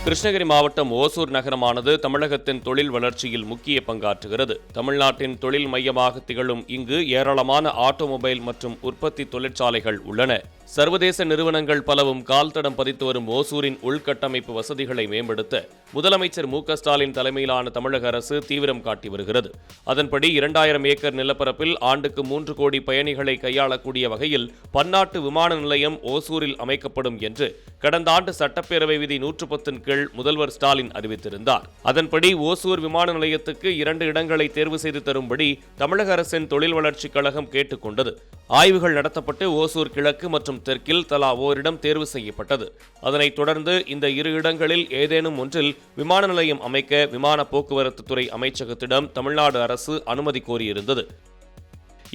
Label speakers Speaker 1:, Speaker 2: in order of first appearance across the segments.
Speaker 1: கிருஷ்ணகிரி மாவட்டம் ஓசூர் நகரமானது தமிழகத்தின் தொழில் வளர்ச்சியில் முக்கிய பங்காற்றுகிறது. தமிழ்நாட்டின் தொழில் மையமாக திகழும் இங்கு ஏராளமான ஆட்டோமொபைல் மற்றும் உற்பத்தி தொழிற்சாலைகள் உள்ளன. சர்வதேச நிறுவனங்கள் பலவும் கால் தடம் பதித்து வரும் ஓசூரின் உள்கட்டமைப்பு வசதிகளை மேம்படுத்த முதலமைச்சர் மு.க.ஸ்டாலின் தலைமையிலான தமிழக அரசு தீவிரம் காட்டி வருகிறது. அதன்படி 2000 ஏக்கர் நிலப்பரப்பில் ஆண்டுக்கு 3 கோடி பயணிகளை கையாளக்கூடிய வகையில் பன்னாட்டு விமான நிலையம் ஓசூரில் அமைக்கப்படும் என்று கடந்த ஆண்டு சட்டப்பேரவை விதி 110 கீழ் முதல்வர் ஸ்டாலின் அறிவித்திருந்தார். அதன்படி ஓசூர் விமான நிலையத்துக்கு 2 இடங்களை தேர்வு செய்து தரும்படி தமிழக அரசின் தொழில் வளர்ச்சிக் கழகம் கேட்டுக் கொண்டது. ஆய்வுகள் நடத்தப்பட்டு ஓசூர் கிழக்கு மற்றும் தெற்கில் தலா ஓரிடம் தேர்வு செய்யப்பட்டது. அதனைத் தொடர்ந்து இந்த 2 இடங்களில் ஏதேனும் ஒன்றில் விமான நிலையம் அமைக்க விமான போக்குவரத்து துறை அமைச்சகத்திடம் தமிழ்நாடு அரசு அனுமதி கோரியிருந்தது.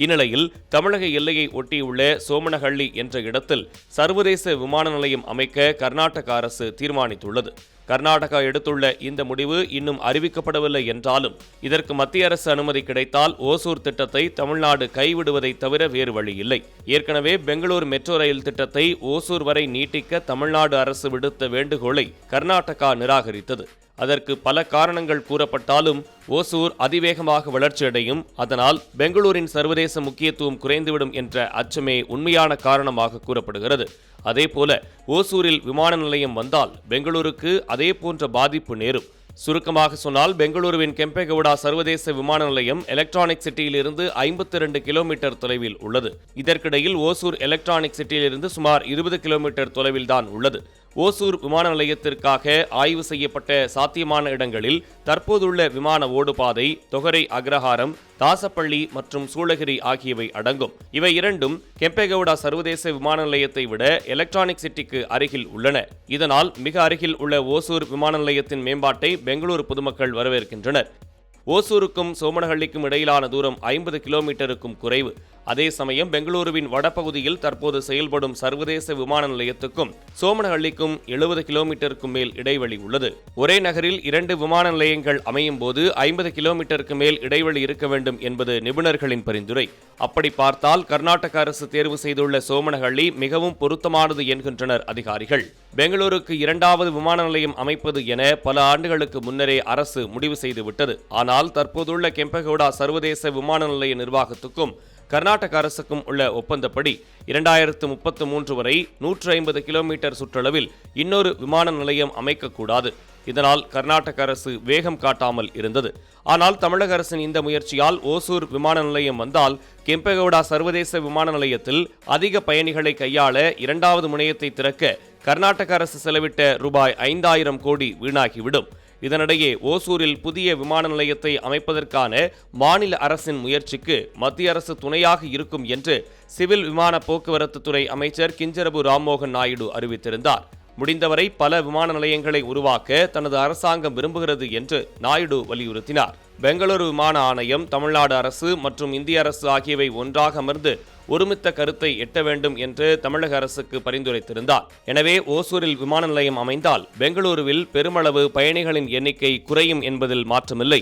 Speaker 1: இந்நிலையில் தமிழக எல்லையை ஒட்டியுள்ள சோமனஹள்ளி என்ற இடத்தில் சர்வதேச விமான நிலையம் அமைக்க கர்நாடக அரசு தீர்மானித்துள்ளது. கர்நாடகா எடுத்துள்ள இந்த முடிவு இன்னும் அறிவிக்கப்படவில்லை என்றாலும் இதற்கு மத்திய அரசு அனுமதி கிடைத்தால் ஓசூர் திட்டத்தை தமிழ்நாடு கைவிடுவதை தவிர வேறு வழியில்லை. ஏற்கனவே பெங்களூர் மெட்ரோ ரயில் திட்டத்தை ஓசூர் வரை நீட்டிக்க தமிழ்நாடு அரசு விடுத்த வேண்டுகோளை கர்நாடகா நிராகரித்தது. அதற்கு பல காரணங்கள் கூறப்பட்டாலும் ஓசூர் அதிவேகமாக வளர்ச்சியடையும், அதனால் பெங்களூரின் சர்வதேச முக்கியத்துவம் குறைந்துவிடும் என்ற அச்சமே உண்மையான காரணமாக கூறப்படுகிறது. அதேபோல ஓசூரில் விமான நிலையம் வந்தால் பெங்களூருக்கு அதே போன்ற பாதிப்பு நேரும். சுருக்கமாக சொன்னால் பெங்களூருவின் கெம்பேகவுடா சர்வதேச விமான நிலையம் எலக்ட்ரானிக் சிட்டியிலிருந்து 52 கிலோமீட்டர் தொலைவில் உள்ளது. இதற்கிடையில் ஓசூர் எலக்ட்ரானிக் சிட்டியிலிருந்து சுமார் 20 கிலோமீட்டர் தொலைவில் தான் உள்ளது. ஓசூர் விமான நிலையத்திற்காக ஆய்வு செய்யப்பட்ட சாத்தியமான இடங்களில் தற்போதுள்ள விமான ஓடுபாதை, தொகரை அக்ரஹாரம், தாசப்பள்ளி மற்றும் சூளகிரி ஆகியவை அடங்கும். இவை இரண்டும் கெம்பேகவுடா சர்வதேச விமான நிலையத்தை விட எலக்ட்ரானிக் சிட்டிக்கு அருகில் உள்ளன. இதனால் மிக அருகில் உள்ள ஓசூர் விமான நிலையத்தின் மேம்பாட்டை பெங்களூரு பொதுமக்கள் வரவேற்கின்றனர். ஓசூருக்கும் சோமனஹள்ளிக்கும் இடையிலான தூரம் 50 கிலோமீட்டருக்கும் குறைவு. அதே சமயம் பெங்களூருவின் வடபகுதியில் தற்போது செயல்படும் சர்வதேச விமான நிலையத்துக்கும் சோமனஹள்ளிக்கும் 70 கிலோமீட்டருக்கும் மேல் இடைவெளி உள்ளது. ஒரே நகரில் 2 விமான நிலையங்கள் அமையும் போது 50 கிலோமீட்டருக்கு மேல் இடைவெளி இருக்க வேண்டும் என்பது நிபுணர்களின் பரிந்துரை. அப்படி பார்த்தால் கர்நாடக அரசு தேர்வு செய்துள்ள சோமனஹள்ளி மிகவும் பொருத்தமானது என்கின்றனர் அதிகாரிகள். பெங்களூருக்கு 2வது விமான நிலையம் அமைப்பது என பல ஆண்டுகளுக்கு முன்னரே அரசு முடிவு செய்துவிட்டது. ஆனால் தற்போதுள்ள கெம்பேகவுடா சர்வதேச விமான நிலைய நிர்வாகத்துக்கும் கர்நாடக அரசுக்கும் உள்ள ஒப்பந்தப்படி 2033 வரை 150 கிலோமீட்டர் சுற்றளவில் இன்னொரு விமான நிலையம் அமைக்கக்கூடாது. இதனால் கர்நாடக அரசு வேகம் காட்டாமல் இருந்தது. ஆனால் தமிழக அரசின் இந்த முயற்சியால் ஓசூர் விமான நிலையம் வந்தால் கெம்பேகவுடா சர்வதேச விமான நிலையத்தில் அதிக பயணிகளை கையாள 2வது முனையத்தை திறக்க கர்நாடக அரசு செலவிட்ட ரூபாய் 5000 கோடி வீணாகிவிடும். இதனிடையே ஓசூரில் புதிய விமான நிலையத்தை அமைப்பதற்கான மாநில அரசின் முயற்சிக்கு மத்திய அரசு துணையாக இருக்கும் என்று சிவில் விமான போக்குவரத்து துறை அமைச்சர் கிஞ்சரபு ராம்மோகன் நாயுடு அறிவித்திருந்தார். முடிந்தவரை பல விமான நிலையங்களை உருவாக்க தனது அரசாங்கம் விரும்புகிறது என்று நாயுடு வலியுறுத்தினார். பெங்களூரு விமான ஆணையம், தமிழ்நாடு அரசு மற்றும் இந்திய அரசு ஆகியவை ஒன்றாக அமர்ந்து ஒருமித்த கருத்தை எட்ட வேண்டும் என்று தமிழக அரசுக்கு பரிந்துரைத்திருந்தார். எனவே ஓசூரில் விமான நிலையம் அமைந்தால் பெங்களூருவில் பெருமளவு பயணிகளின் எண்ணிக்கை குறையும் என்பதில் மாற்றமில்லை.